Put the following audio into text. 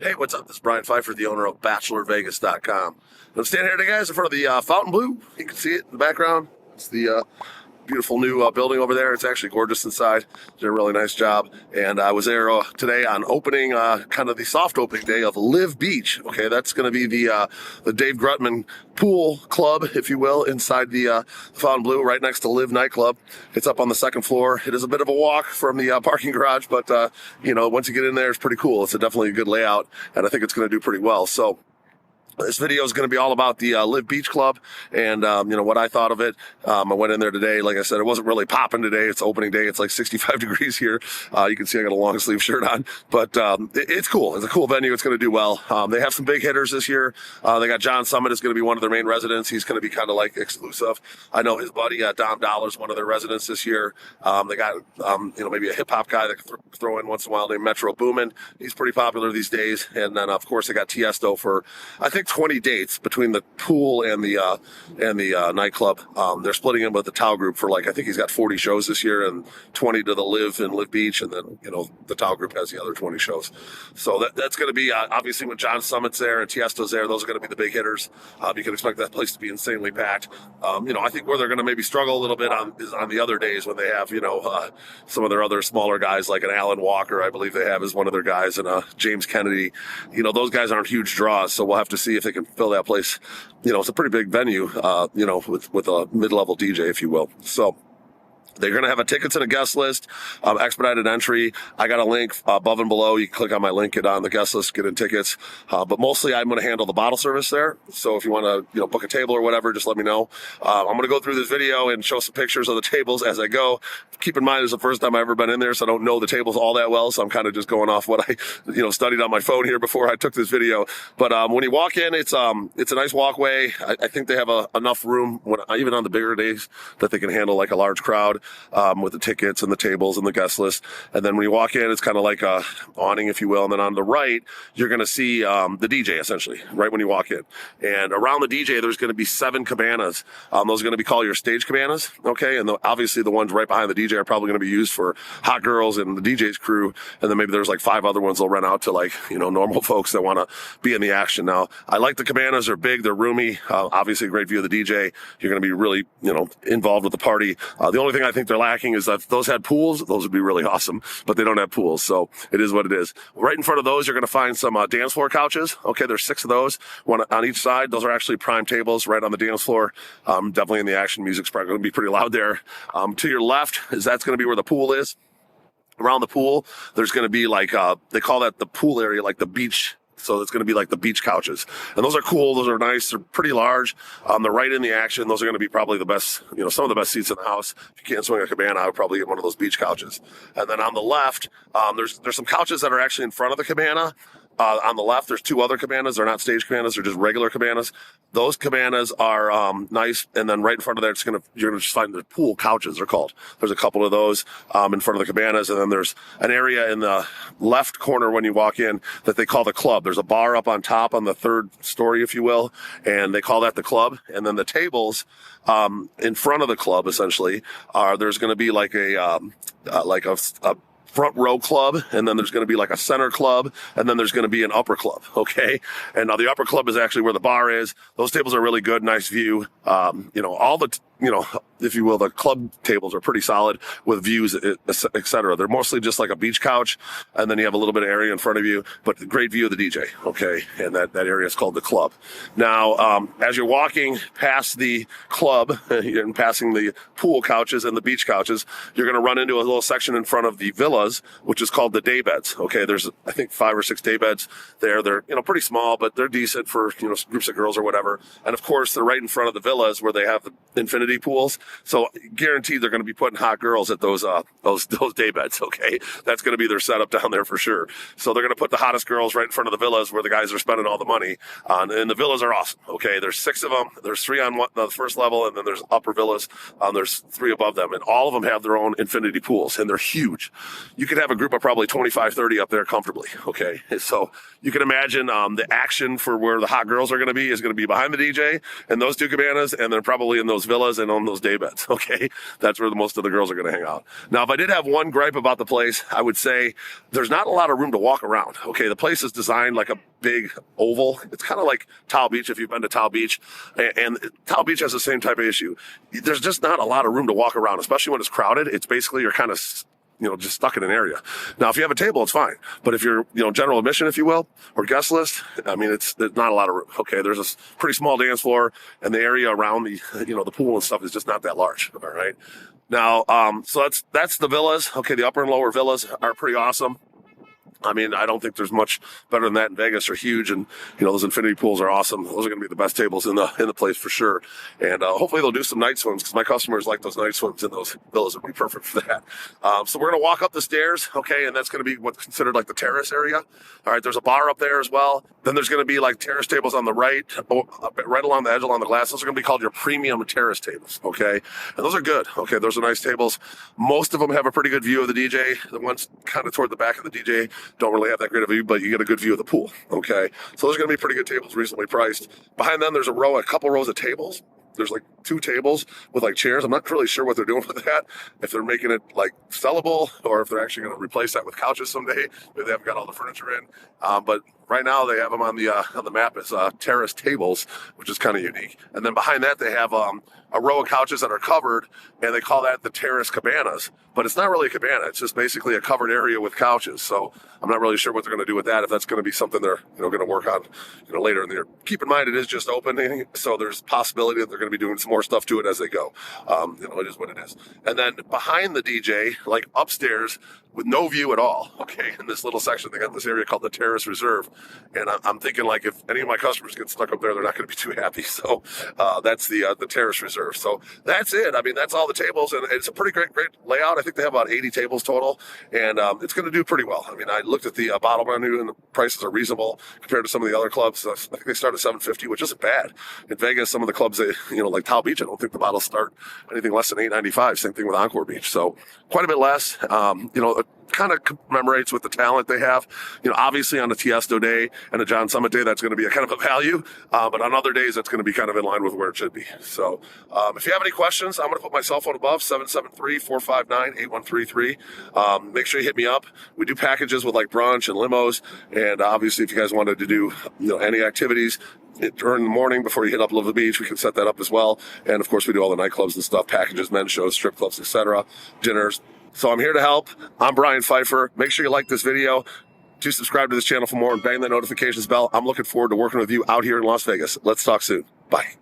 Hey, what's up? This is Brian Pfeiffer, the owner of BachelorVegas.com. I'm standing here today, guys, in front of the Fountain Blue. You can see it in the background. It's the beautiful new building over there. It's actually gorgeous inside. Did a really nice job. And I was there today on opening, kind of the soft opening day of LIV Beach. Okay, that's going to be the Dave Grutman pool club, if you will, inside the Fountain Blue, right next to LIV nightclub. It's up on the second floor. It is a bit of a walk from the parking garage, but once you get in there, it's pretty cool. It's definitely a good layout, and I think it's going to do pretty well. So this video is going to be all about the LIV Beach Club and, what I thought of it. I went in there today. Like I said, it wasn't really popping today. It's opening day. It's like 65 degrees here. You can see I got a long sleeve shirt on, but it's cool. It's a cool venue. It's going to do well. They have some big hitters this year. They got John Summit is going to be one of their main residents. He's going to be kind of like exclusive. I know his buddy Dom Dolla is one of their residents this year. They got, maybe a hip hop guy that can throw in once in a while named Metro Boomin. He's pretty popular these days. And then, of course, they got Tiësto for, I think, 20 dates between the pool and the nightclub. They're splitting him with the TAO Group for I think he's got 40 shows this year and 20 to the LIV and LIV Beach, and then the TAO Group has the other 20 shows. So that's going to be obviously when John Summit's there and Tiësto's there, those are going to be the big hitters. You can expect that place to be insanely packed. I think where they're going to maybe struggle a little bit is on the other days when they have some of their other smaller guys like an Alan Walker, I believe they have as one of their guys, and James Kennedy. Those guys aren't huge draws, so we'll have to see if they can fill that place. It's a pretty big venue, with a mid-level DJ, if you will. So they're going to have a tickets and a guest list, expedited entry. I got a link above and below. You can click on my link, get on the guest list, get in tickets. But mostly I'm going to handle the bottle service there. So if you want to, book a table or whatever, just let me know. I'm going to go through this video and show some pictures of the tables as I go. Keep in mind, it's the first time I've ever been in there, so I don't know the tables all that well. So I'm kind of just going off what I, studied on my phone here before I took this video. But when you walk in, it's a nice walkway. I think they have enough room, even on the bigger days, that they can handle like a large crowd. With the tickets and the tables and the guest list. And then when you walk in, it's kind of like a awning, if you will. And then on the right, you're going to see the DJ, essentially, right when you walk in. And around the DJ, there's going to be 7 cabanas. Those are going to be called your Stage Cabanas, okay? And obviously the ones right behind the DJ are probably going to be used for hot girls and the DJ's crew. And then maybe there's 5 other ones they'll rent out to normal folks that want to be in the action. Now, I like the cabanas. They're big. They're roomy. Obviously a great view of the DJ. You're going to be really, involved with the party. The only thing I think they're lacking is that if those had pools, those would be really awesome, but they don't have pools, so it is what it is. Right in front of those, you're going to find some dance floor couches. Okay, there's 6 of those, one on each side. Those are actually prime tables right on the dance floor. Definitely in the action. Music's probably going to be pretty loud there. To your left that's going to be where the pool is. Around the pool, there's going to be they call that the pool area, like the beach. So it's going to be like the beach couches. And those are cool. Those are nice. They're pretty large. They're right in the action. Those are going to be probably the best, some of the best seats in the house. If you can't swing a cabana, I would probably get one of those beach couches. And then on the left, there's some couches that are actually in front of the cabana. On the left, there's 2 other cabanas. They're not stage cabanas. They're just regular cabanas. Those cabanas are nice. And then right in front of there, you're going to just find the pool couches, they're called. There's a couple of those in front of the cabanas. And then there's an area in the left corner when you walk in that they call the club. There's a bar up on top on the 3rd story, if you will. And they call that the club. And then the tables in front of the club, essentially, there's going to be like a front row club, and then there's going to be like a center club, and then there's going to be an upper club, okay? And now the upper club is actually where the bar is. Those tables are really good, nice view. All the if you will, the club tables are pretty solid with views, et cetera. They're mostly just like a beach couch, and then you have a little bit of area in front of you, but great view of the DJ, okay? And that area is called the club. Now, as you're walking past the club and passing the pool couches and the beach couches, you're going to run into a little section in front of the villas, which is called the Daybeds, okay? There's, I think, 5 or 6 Daybeds there. They're, pretty small, but they're decent for, groups of girls or whatever. And of course, they're right in front of the villas where they have the infinity pools. So guaranteed they're going to be putting hot girls at those Daybeds, okay? That's going to be their setup down there for sure. So they're going to put the hottest girls right in front of the villas where the guys are spending all the money. And the villas are awesome, okay? There's 6 of them. There's 3 on the first level, and then there's upper villas. There's 3 above them, and all of them have their own infinity pools, and they're huge. You could have a group of probably 25, 30 up there comfortably, okay? So you can imagine the action for where the hot girls are going to be is going to be behind the DJ and those 2 cabanas, and then probably in those villas they own those Daybeds, okay? That's where most of the girls are going to hang out. Now, if I did have one gripe about the place, I would say there's not a lot of room to walk around, okay? The place is designed like a big oval. It's kind of like TAO Beach, if you've been to TAO Beach. And TAO Beach has the same type of issue. There's just not a lot of room to walk around, especially when it's crowded. It's basically you're kind of just stuck in an area. Now, if you have a table, it's fine. But if you're, general admission, if you will, or guest list, I mean, there's not a lot of room. Okay, there's a pretty small dance floor, and the area around the, the pool and stuff is just not that large. All right. Now, so that's the villas. Okay, the upper and lower villas are pretty awesome. I mean, I don't think there's much better than that in Vegas. They're huge, and those infinity pools are awesome. Those are going to be the best tables in the place for sure. And hopefully they'll do some night swims, because my customers like those night swims, and those villas would be perfect for that. So we're going to walk up the stairs, okay, and that's going to be what's considered like the terrace area. All right, there's a bar up there as well. Then there's going to be like terrace tables on the right along the edge, along the glass. Those are going to be called your premium terrace tables, okay? And those are good, okay? Those are nice tables. Most of them have a pretty good view of the DJ. The ones kind of toward the back of the DJ don't really have that great of a view, but you get a good view of the pool, okay? So those are going to be pretty good tables, reasonably priced. Behind them, there's a couple rows of tables. There's like 2 tables with like chairs. I'm not really sure what they're doing with that. If they're making it like sellable, or if they're actually going to replace that with couches someday. Maybe they haven't got all the furniture in. But right now they have them on the map as terrace tables, which is kind of unique. And then behind that they have a row of couches that are covered, and they call that the terrace cabanas. But it's not really a cabana. It's just basically a covered area with couches. So I'm not really sure what they're going to do with that. If that's going to be something they're going to work on later in the year. Keep in mind it is just opening, so there's possibility that they're going to be doing some more stuff to it as they go. It is what it is. And then behind the DJ, like upstairs, with no view at all, okay, in this little section, they got this area called the Terrace Reserve. And I'm thinking, like, if any of my customers get stuck up there, they're not going to be too happy. So that's the Terrace Reserve. So that's it. I mean, that's all the tables, and it's a pretty great layout. I think they have about 80 tables total, and it's going to do pretty well. I mean, I looked at the bottle menu, and the prices are reasonable compared to some of the other clubs. I think they start at $750, which isn't bad. In Vegas, some of the clubs, like TAO Beach, I don't think the bottles start anything less than $8.95. Same thing with Encore Beach. So quite a bit less. It kind of commemorates with the talent they have. Obviously on a Tiësto day and a John Summit day, that's going to be a kind of a value. But on other days, that's going to be kind of in line with where it should be. So if you have any questions, I'm going to put my cell phone above, 773-459-8133. Make sure you hit me up. We do packages with like brunch and limos. And obviously, if you guys wanted to do any activities during the morning before you hit up LIV Beach, we can set that up as well. And of course, we do all the nightclubs and stuff, packages, men's shows, strip clubs, etc., dinners. So I'm here to help. I'm Brian Pfeiffer. Make sure you like this video. Do subscribe to this channel for more and bang that notifications bell. I'm looking forward to working with you out here in Las Vegas. Let's talk soon. Bye.